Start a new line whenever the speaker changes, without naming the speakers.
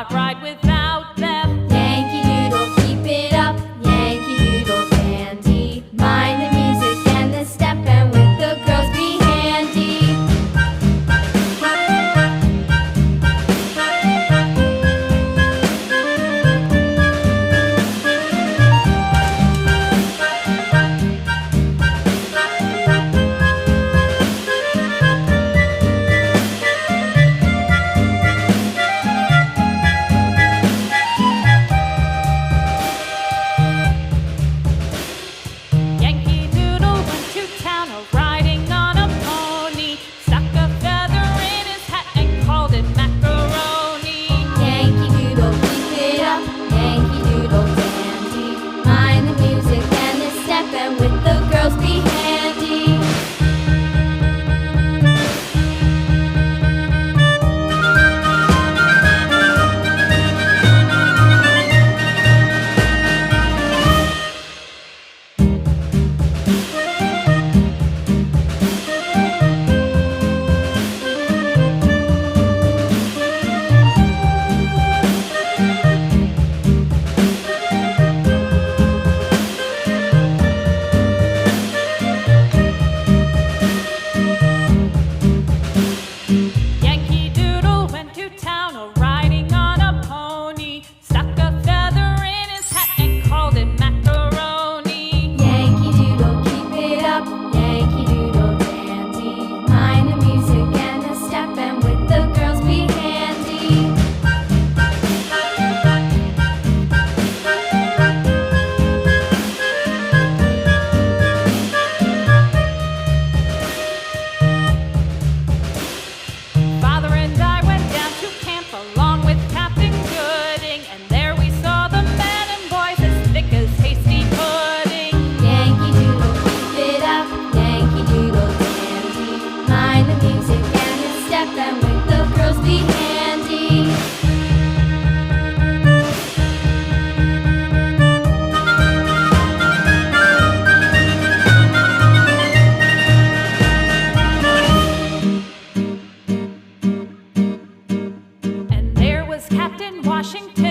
cannot ride without them.
Yankee Doodle, keep it up. Yankee Doodle dandy. Mind the music and the step, and with the girls be handy.
Yankee Doodle went to town riding on a pony, stuck a feather in his hat and called it macaroni.
Yankee Doodle, keep it up. Yankee Doodle dandy. Mind the music and the step, and with the girls be handy.
Yankee Doodle went to town riding on a pony, stuck a feather in his hat and called it macaroni.
Yankee Doodle, keep it up. Yankee Doodle dandy. Mind the music and the step, and with the girls be handy.
Father and I went down to camp along with Captain Gooding, and there we saw the men and boys as thick as hasty pudding.
Yankee Doodle, keep it up. Yankee Doodle dandy. Mind the music and the step, and with the girls be handy.
And there was Captain Washington